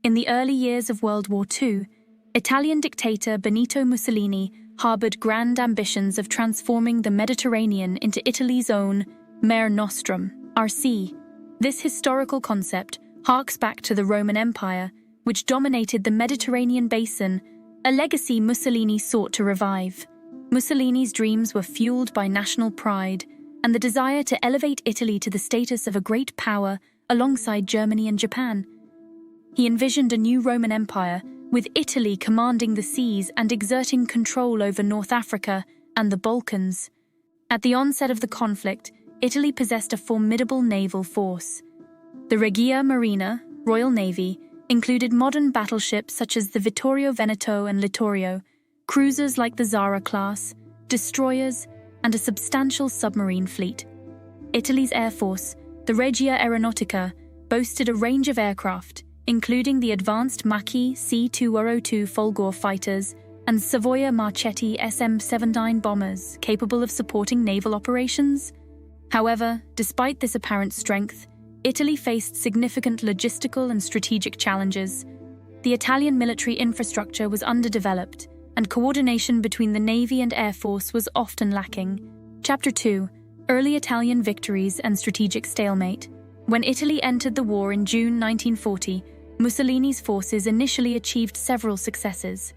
In the early years of World War II, Italian dictator Benito Mussolini harbored grand ambitions of transforming the Mediterranean into Italy's own Mare Nostrum, RC. This historical concept harks back to the Roman Empire, which dominated the Mediterranean basin, a legacy Mussolini sought to revive. Mussolini's dreams were fueled by national pride and the desire to elevate Italy to the status of a great power alongside Germany and Japan. He envisioned a new Roman Empire, with Italy commanding the seas and exerting control over North Africa and the Balkans. At the onset of the conflict, Italy possessed a formidable naval force. The Regia Marina, Royal Navy, included modern battleships such as the Vittorio Veneto and Littorio, cruisers like the Zara class, destroyers, and a substantial submarine fleet. Italy's air force, the Regia Aeronautica, boasted a range of aircraft, including the advanced Macchi C-202 Folgore fighters and Savoia Marchetti SM-79 bombers capable of supporting naval operations. However, despite this apparent strength, Italy faced significant logistical and strategic challenges. The Italian military infrastructure was underdeveloped, and coordination between the Navy and Air Force was often lacking. Chapter 2: Early Italian Victories and Strategic Stalemate. When Italy entered the war in June 1940, Mussolini's forces initially achieved several successes.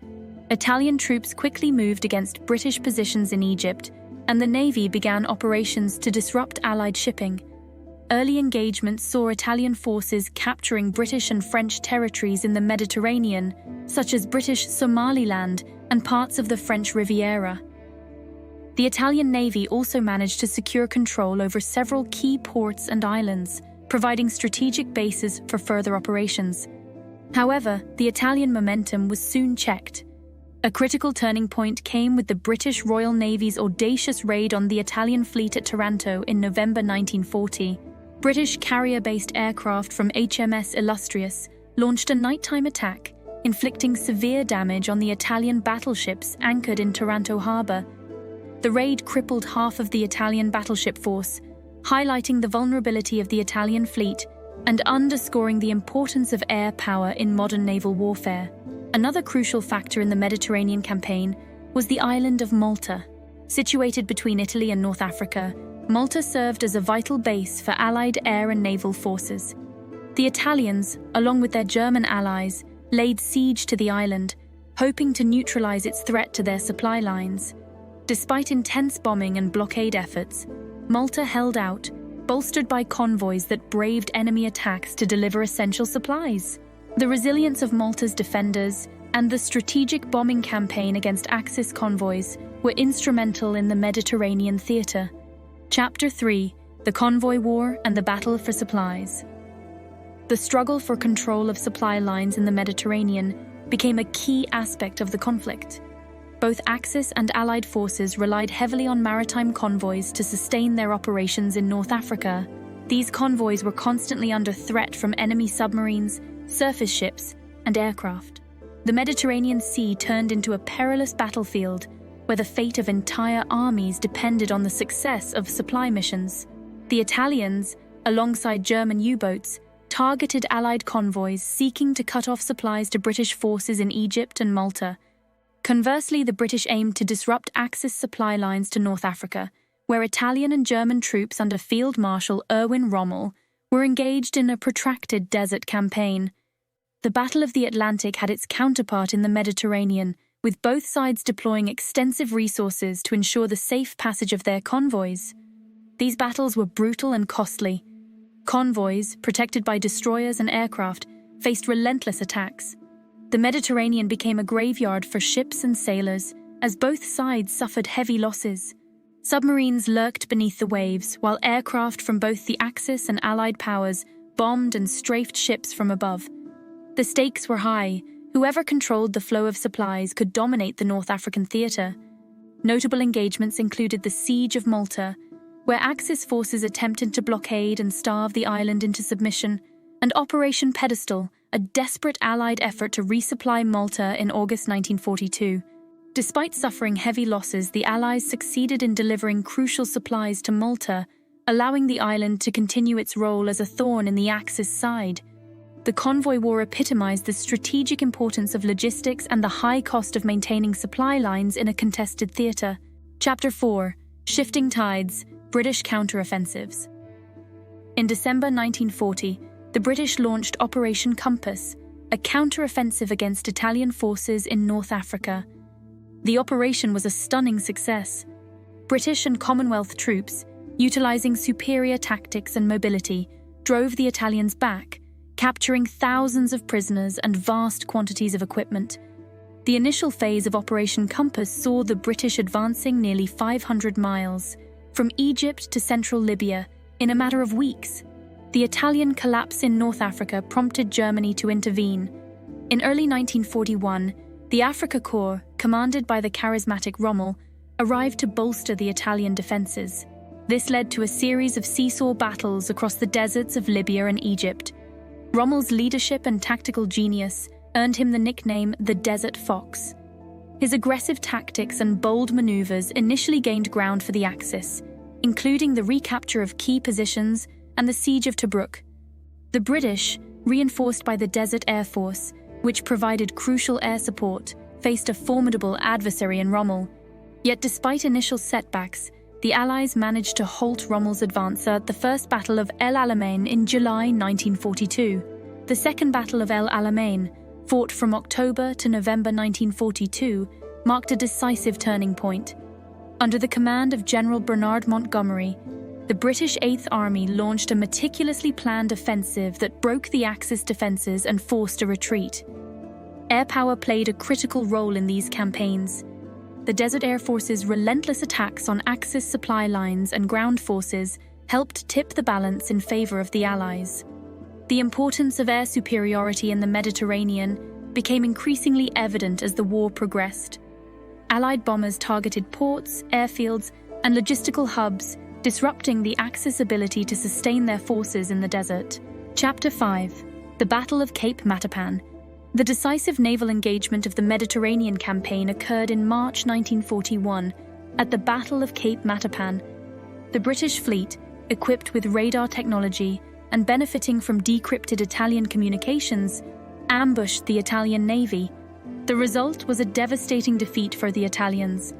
Italian troops quickly moved against British positions in Egypt, and the Navy began operations to disrupt Allied shipping. Early engagements saw Italian forces capturing British and French territories in the Mediterranean, such as British Somaliland and parts of the French Riviera. The Italian Navy also managed to secure control over several key ports and islands, providing strategic bases for further operations. However, the Italian momentum was soon checked. A critical turning point came with the British Royal Navy's audacious raid on the Italian fleet at Taranto in November 1940. British carrier-based aircraft from HMS Illustrious launched a nighttime attack, inflicting severe damage on the Italian battleships anchored in Taranto harbour. The raid crippled half of the Italian battleship force, highlighting the vulnerability of the Italian fleet and underscoring the importance of air power in modern naval warfare. Another crucial factor in the Mediterranean campaign was the island of Malta. Situated between Italy and North Africa, Malta served as a vital base for Allied air and naval forces. The Italians, along with their German allies, laid siege to the island, hoping to neutralize its threat to their supply lines. Despite intense bombing and blockade efforts, Malta held out, bolstered by convoys that braved enemy attacks to deliver essential supplies. The resilience of Malta's defenders and the strategic bombing campaign against Axis convoys were instrumental in the Mediterranean theatre. Chapter 3: The Convoy War and the Battle for Supplies. The struggle for control of supply lines in the Mediterranean became a key aspect of the conflict. Both Axis and Allied forces relied heavily on maritime convoys to sustain their operations in North Africa. These convoys were constantly under threat from enemy submarines, surface ships, and aircraft. The Mediterranean Sea turned into a perilous battlefield where the fate of entire armies depended on the success of supply missions. The Italians, alongside German U-boats, targeted Allied convoys seeking to cut off supplies to British forces in Egypt and Malta. Conversely, the British aimed to disrupt Axis supply lines to North Africa, where Italian and German troops under Field Marshal Erwin Rommel were engaged in a protracted desert campaign. The Battle of the Atlantic had its counterpart in the Mediterranean, with both sides deploying extensive resources to ensure the safe passage of their convoys. These battles were brutal and costly. Convoys, protected by destroyers and aircraft, faced relentless attacks. The Mediterranean became a graveyard for ships and sailors, as both sides suffered heavy losses. Submarines lurked beneath the waves, while aircraft from both the Axis and Allied powers bombed and strafed ships from above. The stakes were high. Whoever controlled the flow of supplies could dominate the North African theatre. Notable engagements included the Siege of Malta, where Axis forces attempted to blockade and starve the island into submission, and Operation Pedestal, a desperate Allied effort to resupply Malta in August 1942. Despite suffering heavy losses, the Allies succeeded in delivering crucial supplies to Malta, allowing the island to continue its role as a thorn in the Axis side. The convoy war epitomized the strategic importance of logistics and the high cost of maintaining supply lines in a contested theatre. Chapter 4: Shifting Tides, British Counteroffensives. In December 1940, the British launched Operation Compass, a counteroffensive against Italian forces in North Africa. The operation was a stunning success. British and Commonwealth troops, utilizing superior tactics and mobility, drove the Italians back, capturing thousands of prisoners and vast quantities of equipment. The initial phase of Operation Compass saw the British advancing nearly 500 miles, from Egypt to central Libya, in a matter of weeks. The Italian collapse in North Africa prompted Germany to intervene. In early 1941, the Afrika Korps, commanded by the charismatic Rommel, arrived to bolster the Italian defenses. This led to a series of seesaw battles across the deserts of Libya and Egypt. Rommel's leadership and tactical genius earned him the nickname the Desert Fox. His aggressive tactics and bold maneuvers initially gained ground for the Axis, including the recapture of key positions and the siege of Tobruk. The British, reinforced by the Desert Air Force, which provided crucial air support, faced a formidable adversary in Rommel. Yet despite initial setbacks, the Allies managed to halt Rommel's advance at the First Battle of El Alamein in July 1942. The Second Battle of El Alamein, fought from October to November 1942, marked a decisive turning point. Under the command of General Bernard Montgomery, the British Eighth Army launched a meticulously planned offensive that broke the Axis defenses and forced a retreat. Air power played a critical role in these campaigns. The Desert Air Force's relentless attacks on Axis supply lines and ground forces helped tip the balance in favor of the Allies. The importance of air superiority in the Mediterranean became increasingly evident as the war progressed. Allied bombers targeted ports, airfields, and logistical hubs, disrupting the Axis ability to sustain their forces in the desert. Chapter 5: The Battle of Cape Matapan. The decisive naval engagement of the Mediterranean campaign occurred in March 1941 at the Battle of Cape Matapan. The British fleet, equipped with radar technology and benefiting from decrypted Italian communications, ambushed the Italian Navy. The result was a devastating defeat for the Italians.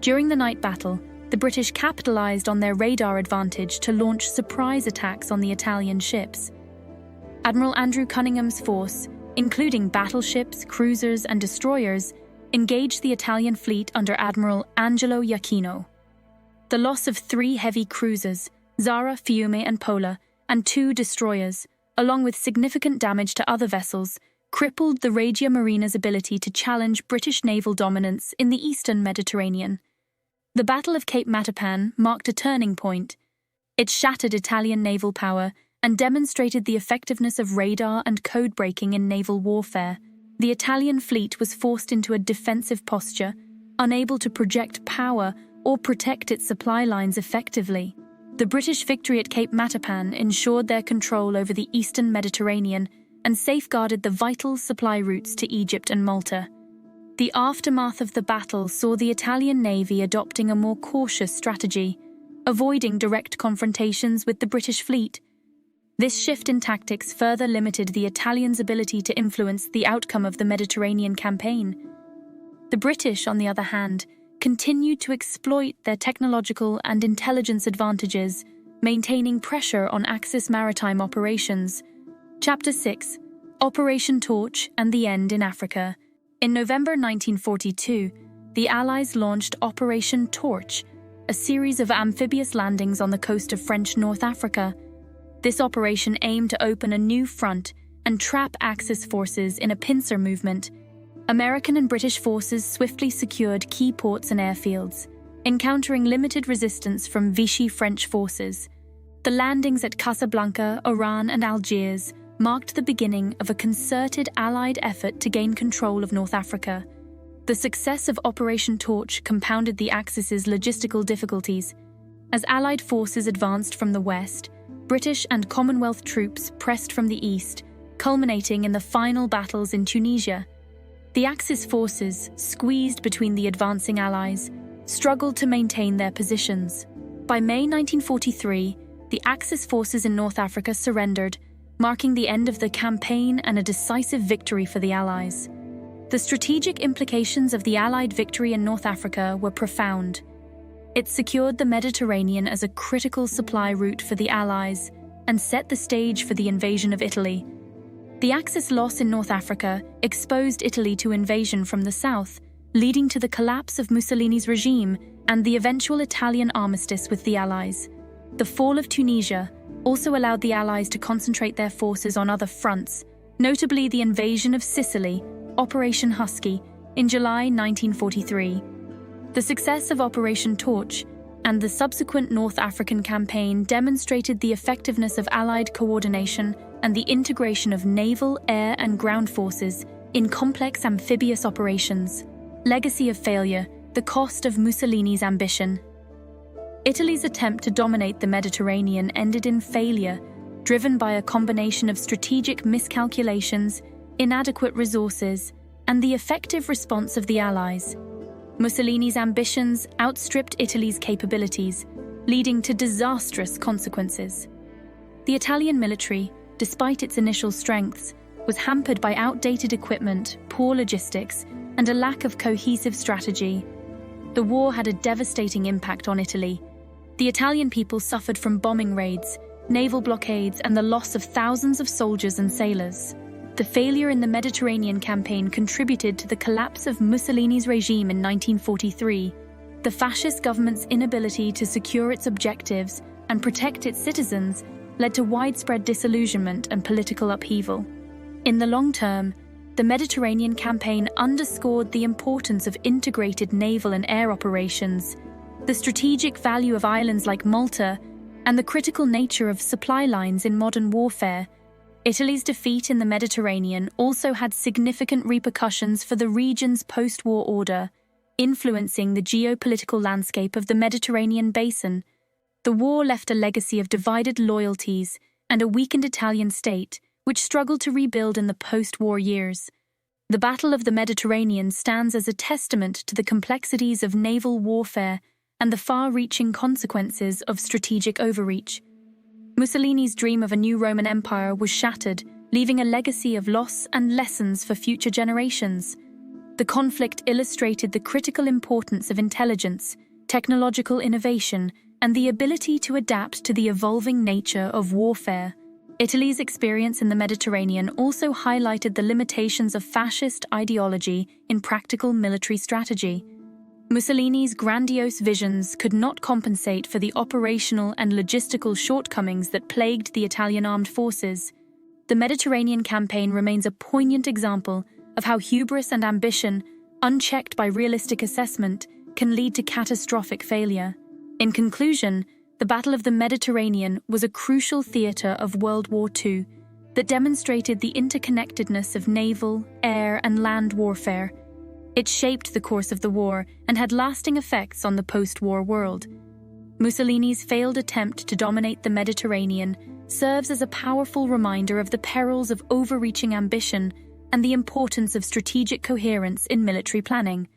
During the night battle, the British capitalized on their radar advantage to launch surprise attacks on the Italian ships. Admiral Andrew Cunningham's force, including battleships, cruisers, and destroyers, engaged the Italian fleet under Admiral Angelo Iachino. The loss of 3 heavy cruisers, Zara, Fiume, and Pola, and 2 destroyers, along with significant damage to other vessels, crippled the Regia Marina's ability to challenge British naval dominance in the eastern Mediterranean. The Battle of Cape Matapan marked a turning point. It shattered Italian naval power and demonstrated the effectiveness of radar and code-breaking in naval warfare. The Italian fleet was forced into a defensive posture, unable to project power or protect its supply lines effectively. The British victory at Cape Matapan ensured their control over the eastern Mediterranean and safeguarded the vital supply routes to Egypt and Malta. The aftermath of the battle saw the Italian Navy adopting a more cautious strategy, avoiding direct confrontations with the British fleet. This shift in tactics further limited the Italians' ability to influence the outcome of the Mediterranean campaign. The British, on the other hand, continued to exploit their technological and intelligence advantages, maintaining pressure on Axis maritime operations. Chapter 6: Operation Torch and the End in Africa. In November 1942, the Allies launched Operation Torch, a series of amphibious landings on the coast of French North Africa. This operation aimed to open a new front and trap Axis forces in a pincer movement. American and British forces swiftly secured key ports and airfields, encountering limited resistance from Vichy French forces. The landings at Casablanca, Oran, and Algiers marked the beginning of a concerted Allied effort to gain control of North Africa. The success of Operation Torch compounded the Axis's logistical difficulties. As Allied forces advanced from the west, British and Commonwealth troops pressed from the east, culminating in the final battles in Tunisia. The Axis forces, squeezed between the advancing Allies, struggled to maintain their positions. By May 1943, the Axis forces in North Africa surrendered, marking the end of the campaign and a decisive victory for the Allies. The strategic implications of the Allied victory in North Africa were profound. It secured the Mediterranean as a critical supply route for the Allies and set the stage for the invasion of Italy. The Axis loss in North Africa exposed Italy to invasion from the south, leading to the collapse of Mussolini's regime and the eventual Italian armistice with the Allies. The fall of Tunisia also allowed the Allies to concentrate their forces on other fronts, notably the invasion of Sicily, Operation Husky, in July 1943. The success of Operation Torch and the subsequent North African campaign demonstrated the effectiveness of Allied coordination and the integration of naval, air, and ground forces in complex amphibious operations. Legacy of failure, the cost of Mussolini's ambition. Italy's attempt to dominate the Mediterranean ended in failure, driven by a combination of strategic miscalculations, inadequate resources, and the effective response of the Allies. Mussolini's ambitions outstripped Italy's capabilities, leading to disastrous consequences. The Italian military, despite its initial strengths, was hampered by outdated equipment, poor logistics, and a lack of cohesive strategy. The war had a devastating impact on Italy. The Italian people suffered from bombing raids, naval blockades, and the loss of thousands of soldiers and sailors. The failure in the Mediterranean campaign contributed to the collapse of Mussolini's regime in 1943. The fascist government's inability to secure its objectives and protect its citizens led to widespread disillusionment and political upheaval. In the long term, the Mediterranean campaign underscored the importance of integrated naval and air operations, the strategic value of islands like Malta, and the critical nature of supply lines in modern warfare. Italy's defeat in the Mediterranean also had significant repercussions for the region's post-war order, influencing the geopolitical landscape of the Mediterranean basin. The war left a legacy of divided loyalties and a weakened Italian state, which struggled to rebuild in the post-war years. The Battle of the Mediterranean stands as a testament to the complexities of naval warfare and the far-reaching consequences of strategic overreach. Mussolini's dream of a new Roman Empire was shattered, leaving a legacy of loss and lessons for future generations. The conflict illustrated the critical importance of intelligence, technological innovation, and the ability to adapt to the evolving nature of warfare. Italy's experience in the Mediterranean also highlighted the limitations of fascist ideology in practical military strategy. Mussolini's grandiose visions could not compensate for the operational and logistical shortcomings that plagued the Italian armed forces. The Mediterranean campaign remains a poignant example of how hubris and ambition, unchecked by realistic assessment, can lead to catastrophic failure. In conclusion, the Battle of the Mediterranean was a crucial theatre of World War II that demonstrated the interconnectedness of naval, air, and land warfare. It shaped the course of the war and had lasting effects on the post-war world. Mussolini's failed attempt to dominate the Mediterranean serves as a powerful reminder of the perils of overreaching ambition and the importance of strategic coherence in military planning.